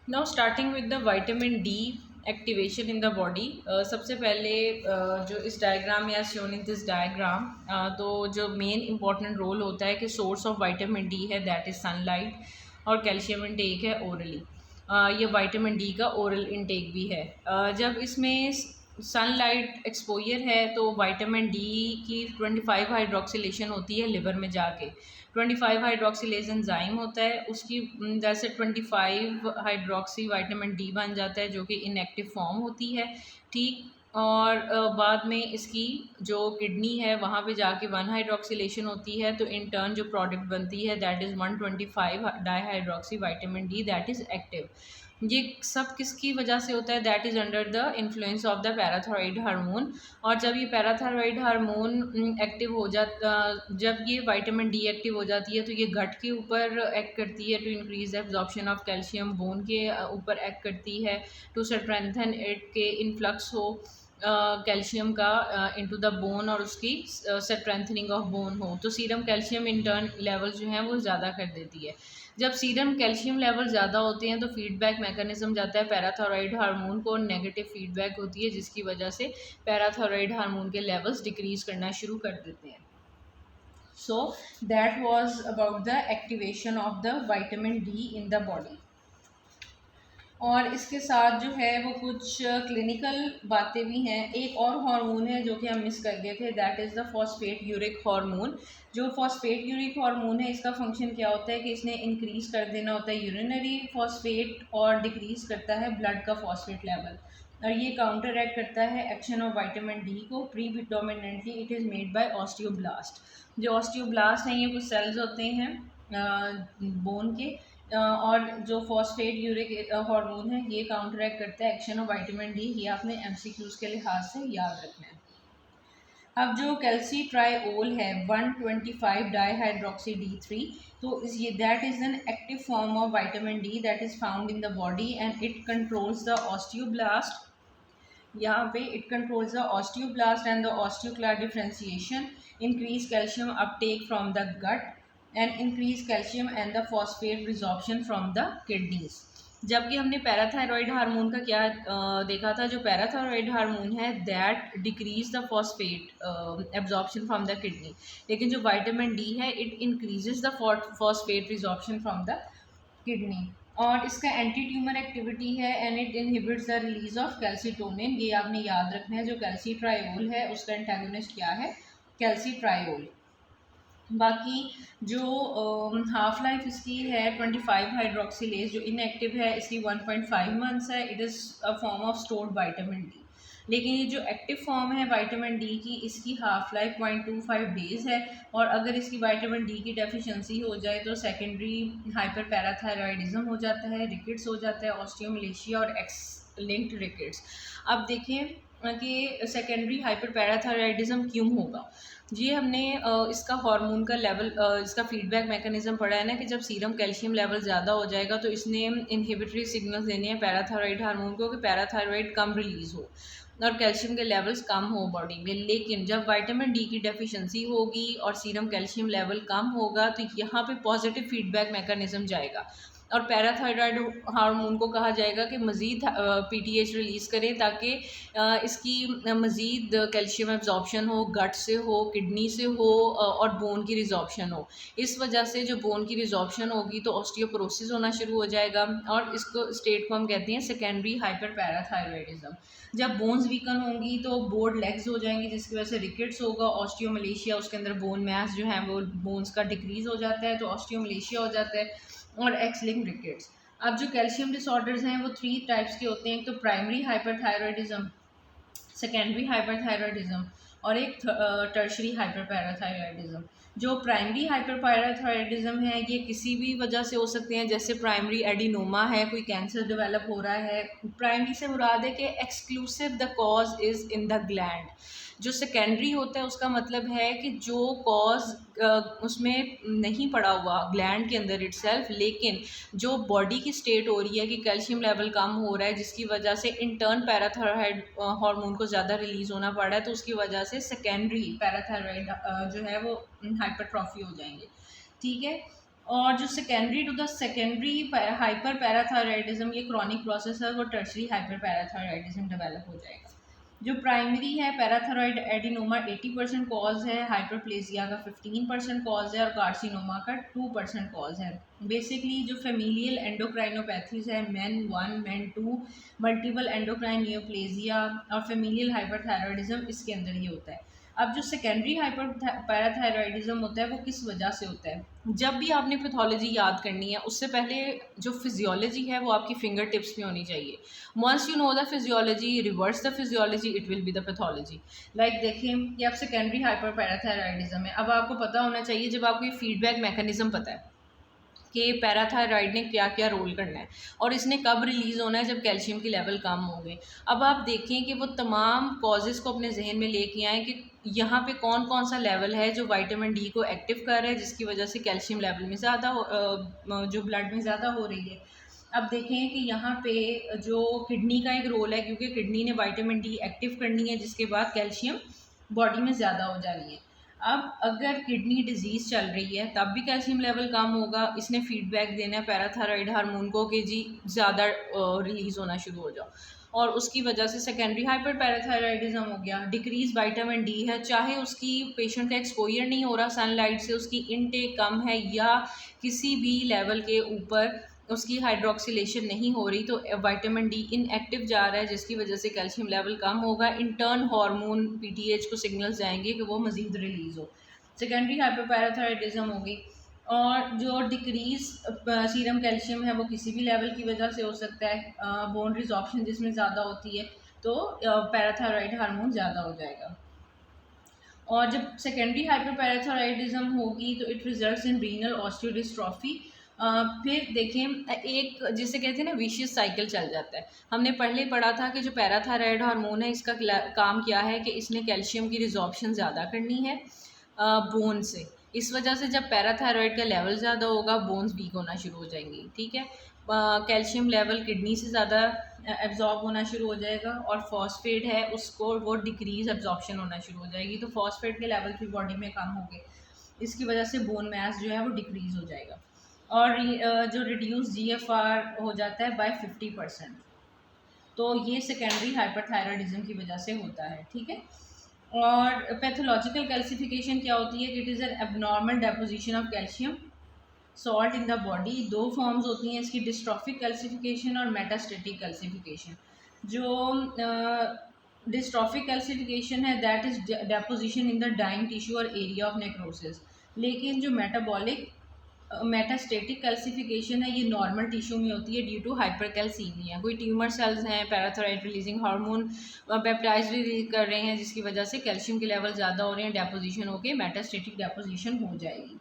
Now starting with the vitamin D activation in the body. सबसे पहले जो इस डायग्राम या शोन इन दिस डायग्राम, तो जो मेन इंपॉर्टेंट रोल होता है कि सोर्स ऑफ विटामिन डी है दैट इज़ सनलाइट, और कैल्शियम इंटेक है ओरली। ये विटामिन डी का ओरल इंटेक भी है। जब इसमें सनलाइट एक्सपोजर है तो विटामिन डी की 25 हाइड्रोक्सिलेशन होती है लिवर में जाके। 25 हाइड्रोक्सिलेज एंजाइम होता है, उसकी वजह से 25 हाइड्रोक्सी विटामिन डी बन जाता है जो कि इनएक्टिव फॉर्म होती है। ठीक। और बाद में इसकी जो किडनी है वहाँ पे जाके 1 हाइड्रोक्सिलेशन होती है, तो इन टर्न जो प्रोडक्ट बनती है that is 125 di hydroxy vitamin D that is active. ये सब किसकी वजह से होता है? That is under the influence of the parathyroid hormone. और जब ये पैराथायरॉइड हार्मोन एक्टिव हो जाता, जब ये विटामिन डी एक्टिव हो जाती है तो ये गट के ऊपर एक्ट करती है to increase absorption of calcium, bone के ऊपर एक्ट करती है टू स्ट्रेंथन इट के इनफ्लक्स हो कैल्शियम का इनटू द बोन, और उसकी स्ट्रेंथनिंग ऑफ बोन हो, तो सीरम कैल्शियम इंटर्न लेवल जो है वो ज़्यादा कर देती है। जब सीरम कैल्शियम लेवल ज़्यादा होते हैं तो फीडबैक मैकेनिज्म जाता है पैराथायरॉइड हार्मोन को, नेगेटिव फीडबैक होती है जिसकी वजह से पैराथायरॉइड हार्मोन के लेवल्स डिक्रीज करना शुरू कर देते हैं। So that was about the activation of the vitamin D in the body. और इसके साथ जो है वो कुछ क्लिनिकल बातें भी हैं। एक और हार्मोन है जो कि हम मिस कर गए थे, that is the phosphate uric hormone. जो फॉस्फेट यूरिक हार्मोन है इसका फंक्शन क्या होता है कि इसने इंक्रीज कर देना होता है यूरिनरी फॉस्फेट और डिक्रीज करता है ब्लड का फॉस्फेट लेवल, और ये काउंटर एक्ट करता है एक्शन ऑफ विटामिन डी को। Predominantly it is made by osteoblast. जो ऑस्टियोब्लास्ट हैं ये कुछ सेल्स होते हैं बोन के, और जो फॉस्फेट यूरिक हार्मोन है ये काउंटरैक्ट करता है एक्शन ऑफ विटामिन डी। ये आपने एमसीक्यूज के लिहाज से याद रखना है। अब जो कैल्सीट्राइओल है 125 डाईहाइड्रोक्सी D3, तो इस ये that is an active form of vitamin D that is found in the body and it controls the osteoblast. यहाँ पे it controls the osteoblast and the osteoclast differentiation, increase calcium uptake from the gut and increase calcium and the phosphate resorption from the kidneys. जबकि हमने parathyroid hormone का क्या देखा था? जो parathyroid hormone है that decrease the phosphate absorption from the kidney, लेकिन जो विटामिन डी है it increases the phosphate resorption from the kidney. और इसका एंटी ट्यूमर एक्टिविटी है and it inhibits the release of calcitonin. ये आपने याद रखना है। जो कैल्सीट्राइओल है उसका एंटागोनिस्ट क्या है? कैल्सीट्राइओल। बाकी जो हाफ लाइफ इसकी है 25 हाइड्रोक्सीलेज, जो इनएक्टिव है इसकी 1.5 मंथ्स है। It is a form of stored vitamin D. लेकिन ये जो एक्टिव फॉर्म है विटामिन डी की इसकी हाफ लाइफ 0.25 डेज़ है, और अगर इसकी विटामिन डी की डेफिशिएंसी हो जाए तो सेकेंडरी हाइपर पैराथायरॉयडिज्म हो जाता है, रिकेट्स हो जाता है, ऑस्टियोमलेशिया और एक्स लिंक्ड रिकेट्स। अब देखें कि सेकेंडरी हाइपर पैराथायरॉयडिज्म क्यों होगा। जी हमने इसका हार्मोन का लेवल, इसका फीडबैक मैकेनिज्म पढ़ा है ना कि जब सीरम कैल्शियम लेवल ज़्यादा हो जाएगा तो इसने इनहिबिटरी सिग्नल्स देने हैं पैराथायरॉइड हार्मोन को कि पैराथायरॉइड कम रिलीज़ हो और कैल्शियम के लेवल्स कम हो बॉडी में। लेकिन जब विटामिन डी की डेफिशिएंसी होगी और सीरम कैल्शियम लेवल कम होगा तो यहाँ पे पॉजिटिव फीडबैक मैकेनिज्म जाएगा और पैराथायरॉयड हार्मोन को कहा जाएगा कि मज़ीद पीटीएच रिलीज़ करें ताकि इसकी मज़ीद कैल्शियम एब्जॉर्प्शन हो, गट से हो, किडनी से हो और बोन की रिजॉर्प्शन हो। इस वजह से जो बोन की रिजॉर्प्शन होगी तो ऑस्टियोपोरोसिस होना शुरू हो जाएगा, और इसको स्टेट को हम कहते हैं सेकेंडरी हाइपर पैराथायरॉयडिज्म। जब बोन्स वीकन होंगी तो बोर्ड लेग्स हो जाएंगी जिसकी वजह से रिकेट्स होगा, ऑस्टियोमलेशिया, उसके अंदर बोन मैस जो है वो बोन्स का डिक्रीज़ हो जाता है तो ऑस्टियोमलेशिया हो जाता है, और एक्स लिंक्ड रिकेट्स। अब जो कैल्शियम डिसऑर्डर्स हैं वो 3 टाइप्स के होते हैं। एक तो प्राइमरी हाइपरथायरॉयडिज्म, सेकेंडरी हाइपरथायरॉयडिज्म और एक टर्शरी हाइपरपैराथायरॉयडिज्म। जो प्राइमरी हाइपरपैराथायरॉयडिज्म है ये किसी भी वजह से हो सकते हैं, जैसे प्राइमरी एडिनोमा है, कोई कैंसर डेवलप हो रहा है। प्राइमरी से मुराद है कि exclusive the cause is in the gland. जो सेकेंडरी होता है उसका मतलब है कि जो कॉज उसमें नहीं पड़ा हुआ ग्लैंड के अंदर इटसेल्फ, लेकिन जो बॉडी की स्टेट हो रही है कि कैल्शियम लेवल कम हो रहा है जिसकी वजह से इंटर्न पैराथायरॉयड हार्मोन को ज़्यादा रिलीज़ होना पड़ रहा है, तो उसकी वजह से सेकेंडरी पैराथायरॉयड जो है वो हाइपरट्रॉफी हो जाएंगे। ठीक है। और जो secondary to the secondary hyper parathyroidism, ये क्रॉनिक प्रोसेस है, वो टर्शरी हाइपर पैराथायराइडिज्म डेवलप हो जाएगा। जो प्राइमरी है पैराथायरॉयड एडिनोमा 80% कॉज है, हाइपरप्लेसिया का 15% कॉज है और कार्सिनोमा का 2% कॉज है। बेसिकली जो फेमिलियल एंडोक्राइनोपैथीज है, main 1 main 2, multiple endocrine neoplasia और फेमिलियल हाइपरथायरॉयडिज्म, इसके अंदर ये होता है। अब जो सेकेंडरी हाइपर पैराथायरॉयडिज्म होता है वो किस वजह से होता है? जब भी आपने पैथोलॉजी याद करनी है उससे पहले जो फिजियोलॉजी है वो आपकी फिंगर टिप्स पे होनी चाहिए। Once you know the physiology, reverse the physiology, it will be the pathology. Like देखें कि आप सेकेंडरी हाइपर पैराथायरॉयडिज्म है, अब आपको पता होना चाहिए, जब आपको ये फीडबैक मैकेनिज्म पता है कि पैराथायराइड ने क्या क्या रोल करना है और इसने कब रिलीज़ होना है, जब कैल्शियम की लेवल कम होंगे। अब आप देखें कि वो तमाम कॉजेज़ को अपने जहन में लेके आएँ कि यहाँ पे कौन कौन सा लेवल है जो विटामिन डी को एक्टिव कर रहा है, जिसकी वजह से कैल्शियम लेवल में ज़्यादा जो ब्लड में ज़्यादा हो रही है। अब देखें कि यहाँ पे जो किडनी का एक रोल है, क्योंकि किडनी ने विटामिन डी एक्टिव करनी है, जिसके बाद कैल्शियम बॉडी में ज़्यादा हो जानी है। अब अगर किडनी डिजीज़ चल रही है तब भी कैल्शियम लेवल कम होगा, इसने फीडबैक देना है पैराथायराइड हार्मोन को कि जी ज़्यादा रिलीज़ होना शुरू हो जाओ, और उसकी वजह से सेकेंडरी हाइपर पैराथायराइडिज्म हो गया। डिक्रीज विटामिन डी है, चाहे उसकी पेशेंट का एक्सपोजर नहीं हो रहा सनलाइट से, उसकी इनटेक कम है या किसी भी लेवल के ऊपर उसकी हाइड्रोक्सिलेशन नहीं हो रही, तो विटामिन डी इनएक्टिव जा रहा है, जिसकी वजह से कैल्शियम लेवल कम होगा। इंटर्न हार्मोन पीटीएच को सिग्नल्स जाएंगे कि वो मज़ीद रिलीज़ हो। सेकेंडरी हाइपरपैराथायराइडिज्म हो गई। और जो डिक्रीज सीरम कैल्शियम है वो किसी भी लेवल की वजह से हो सकता है, बोन रिजॉर्प्शन जिसमें ज़्यादा होती है तो पैराथायराइड हार्मोन ज़्यादा हो जाएगा। और जब सेकेंडरी हाइपरपैराथायराइडिज्म होगी तो it results in renal osteodystrophy. फिर देखें एक जिसे कहते हैं ना विशियस साइकिल चल जाता है। हमने पहले पढ़ा था कि जो पैराथायराइड हार्मोन है इसका काम क्या है कि इसने कैल्शियम की रिजॉर्प्शन ज़्यादा करनी है बोन से। इस वजह से जब पैराथायराइड का लेवल ज़्यादा होगा बोन्स वीक होना शुरू हो जाएंगी, ठीक है। कैल्शियम लेवल किडनी से ज़्यादा एब्जॉर्ब होना शुरू हो जाएगा और फॉस्फेट है उसको वो डिक्रीज एब्जॉर्प्शन होना शुरू हो जाएगी, तो फॉस्फेट के लेवल भी बॉडी में कम होंगे, इसकी वजह से बोन मास जो है वो डिक्रीज हो जाएगा। और जो रिड्यूस जीएफआर हो जाता है बाय 50%, तो ये सेकेंडरी हाइपरथायराइडिज्म की वजह से होता है, ठीक है। और पैथोलॉजिकल कैल्सिफिकेशन क्या होती है कि it is an abnormal deposition of calcium salt in the body. दो फॉर्म्स होती हैं इसकी, डिस्ट्रॉफिक कैल्सिफिकेशन और मेटास्टेटिक कैल्सिफिकेशन। जो डिस्ट्रॉफिक कैल्सिफिकेशन है that is deposition in the dying tissue और एरिया ऑफ नेक्रोसिस। लेकिन जो मेटाबॉलिक मेटास्टेटिक कैल्सिफिकेशन है ये नॉर्मल टिश्यू में होती है ड्यू टू हाइपरकैल्सीमिया। कोई ट्यूमर सेल्स हैं, parathyroid releasing hormone peptides release कर रहे हैं, जिसकी वजह से कैल्शियम के लेवल ज़्यादा हो रहे हैं, डेपोजिशन होकर मेटास्टेटिक डेपोजिशन हो जाएगी।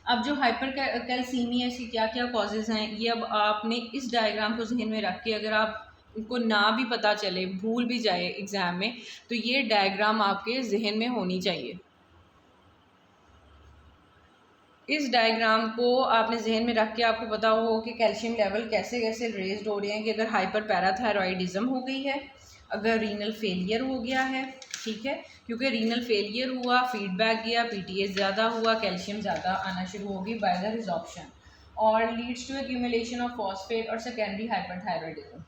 अब जो हाइपर कैल्सीमिया इसकी क्या क्या कॉजेज़ हैं, ये अब आपने इस डायग्राम को जहन में रख के, अगर आप को ना भी पता चले, भूल भी जाए एग्ज़ाम में, तो ये डायग्राम आपके जहन में होनी चाहिए। इस डायग्राम को आपने जहन में रख के आपको पता हो कि कैल्शियम लेवल कैसे कैसे रेज्ड हो रहे हैं, कि अगर हाइपर पैराथायरॉयडिज्म हो गई है, अगर रीनल फेलियर हो गया है, ठीक है, क्योंकि रीनल फेलियर हुआ, फीडबैक गया, पीटीएस ज़्यादा हुआ, कैल्शियम ज़्यादा आना शुरू होगी बाय द रिजॉर्प्शन और leads to accumulation of phosphate और सेकेंडरी हाइपरथायरॉयडिज्म।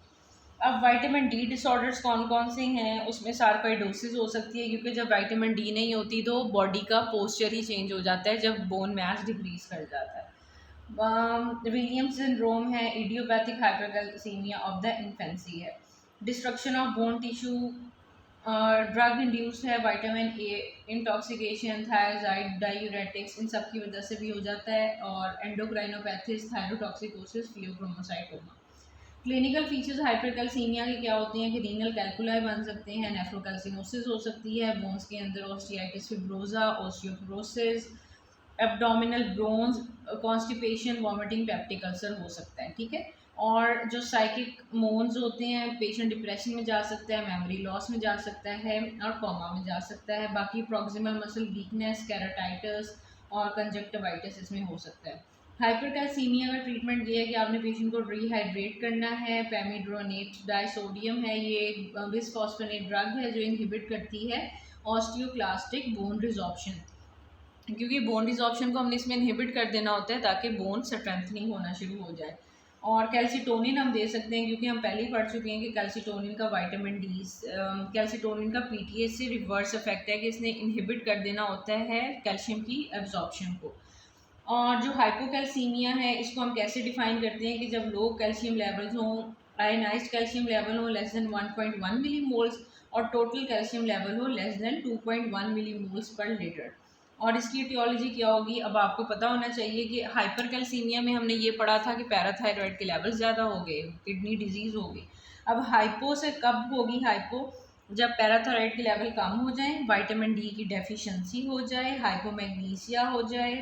अब विटामिन डी डिसऑर्डर्स कौन कौन से हैं, उसमें सार्कोइडोसिस हो सकती है, क्योंकि जब विटामिन डी नहीं होती तो बॉडी का पोस्चर ही चेंज हो जाता है जब बोन मास डिक्रीज कर जाता है। विलियम्स सिंड्रोम है, idiopathic hypercalcaemia of the infancy है। Destruction of bone tissue, drug induced है, vitamin A intoxication, thyroid, diuretics, इन सब की वजह से भी हो जाता है। और endocrinopathies, thyrotoxicosis, phaeochromocytoma. Clinical features hypercalcaemia के क्या होते हैं कि रीनल कैल्कुलाई बन सकते हैं, नेफ्रोकैल्सिनोसिस हो सकती है, बोन्स के अंदर osteitis fibrosa, osteoporosis, abdominal groans, constipation, vomiting, peptic ulcer हो सकता है, ठीक है। और जो साइकिक मोन्स होते हैं, पेशेंट डिप्रेशन में जा सकता है, मेमोरी लॉस में जा सकता है और कोमा में जा सकता है। बाकी प्रॉक्सिमल मसल वीकनेस, कैराटाइटिस और कंजक्टिवाइटिस इसमें हो सकता है। हाइपरकैल्सीमिया का ट्रीटमेंट ये है कि आपने पेशेंट को रिहाइड्रेट करना है। पैमिड्रोनेट डाइसोडियम है, ये बिसफॉस्फोनेट ड्रग है जो इनहिबिट करती है ऑस्टियोक्लास्टिक बोन रिजॉर्प्शन। क्योंकि बोन डिजॉर्प्शन को हमने इसमें इनहिबिट कर देना होता है ताकि बोन स्ट्रेंथनिंग होना शुरू हो जाए। और कैल्सीटोनिन हम दे सकते हैं, क्योंकि हम पहले ही पढ़ चुके हैं कि कैल्सीटोनिन का विटामिन डी, कैल्सीटोनिन का पीटीएच से रिवर्स इफेक्ट है कि इसने इनहिबिट कर देना होता है कैल्शियम की एब्जॉर्प्शन को। और जो हाइपोकैल्सीमिया है इसको हम कैसे डिफाइन करते हैं कि जब लो कैल्शियम लेवल्स हों, आयनाइज्ड कैल्शियम लेवल हो लेस देन 1.1 मिलीमोल्स और टोटल कैल्शियम लेवल हो लेस देन 2.1 मिलीमोल्स पर लीटर। और इसकी टियोलॉजी क्या होगी, अब आपको पता होना चाहिए कि हाइपरकैल्सीमिया में हमने ये पढ़ा था कि पैराथायरॉयड के लेवल ज़्यादा हो गए, किडनी डिजीज़ हो गई। अब हाइपो से कब होगी हाइपो, जब पैराथायरॉयड के लेवल कम हो जाए, विटामिन डी की डेफिशिएंसी हो जाए, हाइपोमैग्नीसिया हो जाए,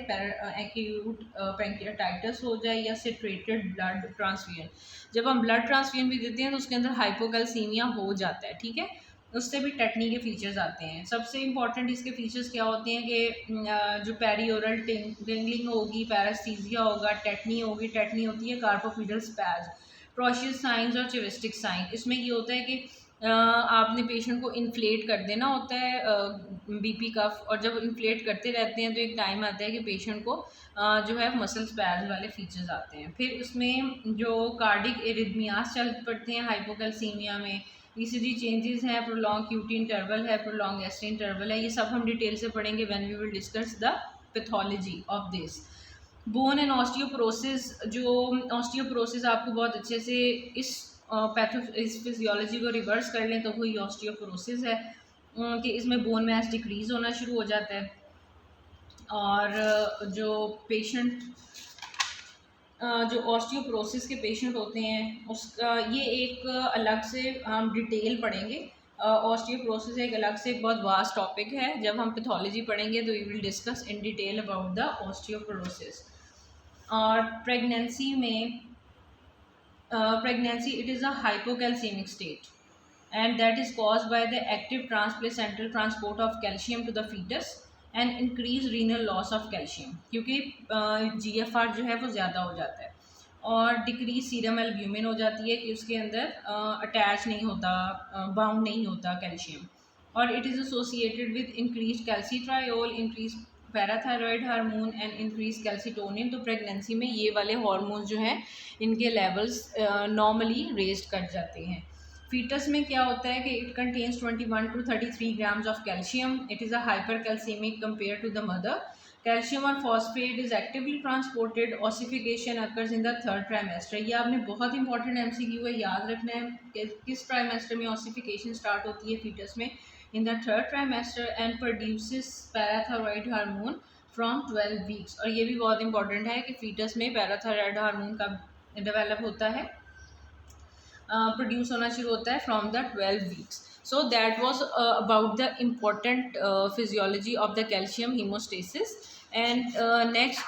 एक्यूट पैंक्रियाटाइटिस हो जाए या सेचुरेटेड ब्लड ट्रांसफ्यूजन। जब हम ब्लड ट्रांसफ्यूजन भी देते हैं तो उसके अंदर हाइपोकैल्सीमिया हो जाता है, ठीक है। उससे भी टेटनी के फीचर्स आते हैं। सबसे इंपॉर्टेंट इसके फीचर्स क्या होते हैं कि जो पेरियोरल टिंगलिंग होगी, पैरास्थीजिया होगा, टेटनी होगी। टेटनी होती है कार्पोफिडल स्पैज, प्रोशियस साइंस और चिविस्टिक साइन। इसमें ये होता है कि आपने पेशेंट को इन्फ्लेट कर देना होता है बीपी कफ, और जब इन्फ्लेट करते रहते हैं तो एक टाइम आता है कि पेशेंट को जो है मसल स्पैज वाले फीचर्स आते हैं। फिर उसमें जो कार्डिक एरिथमियास चल पड़ते हैं हाइपोकैल्सीमिया में, ईसीजी चेंजेस हैं, प्रोलॉन्ग क्यूटी इंटरवल है, प्रोलॉन्ग एसटी इंटरवल है। ये सब हम डिटेल से पढ़ेंगे when we will discuss the pathology of this. Bone and osteoporosis, जो ऑस्टियोपोरोसिस आपको बहुत अच्छे से इस फिजियोलॉजी को रिवर्स कर लें तो वही ऑस्टियोपोरोसिस है कि इसमें बोन मैस डिक्रीज होना शुरू हो जाता है। और जो पेशेंट जो ऑस्टियोपोरोसिस के पेशेंट होते हैं उसका ये एक अलग से हम डिटेल पढ़ेंगे। ऑस्टियोपोरोसिस एक अलग से एक बहुत वास्ट टॉपिक है। जब हम पैथोलॉजी पढ़ेंगे तो we will discuss in detail about the osteoporosis. और प्रेगनेंसी में pregnancy, it is a hypocalcemic state and that is caused by the active transplacental transport of calcium to the fetus and increased renal loss of calcium, क्योंकि GFR जो है वो ज़्यादा हो जाता है और डिक्रीज सीरम एल्ब्यूमिन हो जाती है कि उसके अंदर अटैच नहीं होता, बाउंड नहीं होता कैल्शियम। और it is associated with increase calcitriol, increase parathyroid hormone and increase calcitonin. तो प्रेगनेंसी में ये वाले हार्मोन्स जो हैं इनके लेवल्स नॉर्मली रेज्ड कर जाते हैं। फीटस में क्या होता है कि it contains 21 to 33 grams of calcium. It is a hypercalcaemic compare to the mother. Calcium और phosphate is actively transported. Ossification occurs in the third trimester. ये आपने बहुत इंपॉर्टेंट एमसीक्यू है, याद रखना है कि किस ट्राइमेस्टर में ऑसिफिकेशन स्टार्ट होती है फीटस में, इन the third trimester, and produces parathyroid hormone from 12 weeks. और ये भी बहुत इंपॉर्टेंट है कि फीटस में पैराथायरॉयड हार्मोन का डेवलप होता है, प्रोड्यूस होना शुरू होता है from the 12 weeks. So that was about the important physiology of the calcium hemostasis. And next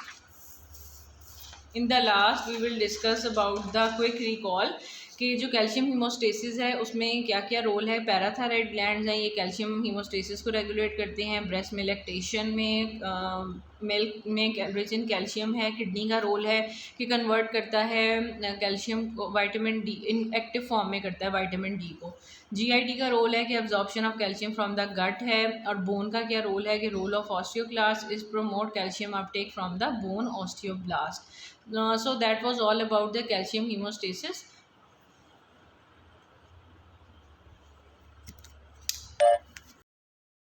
in the last we will discuss about the quick recall कि जो कैल्शियम हीमोस्टेसिस है उसमें क्या क्या रोल है। पैराथायरॉयड ग्लैंड्स हैं, ये calcium haemostasis को रेगुलेट करते हैं। ब्रेस्ट में लैक्टेशन में मिल्क में रिच इन कैल्शियम है। किडनी का रोल है कि कन्वर्ट करता है कैल्शियम को vitamin D, in active form में करता है विटामिन डी को। जीआईटी का रोल है कि absorption of calcium from the gut है। और बोन का क्या रोल है कि role of osteoclast is promote calcium uptake from the bone osteoblast. So that was all about the calcium hemostasis.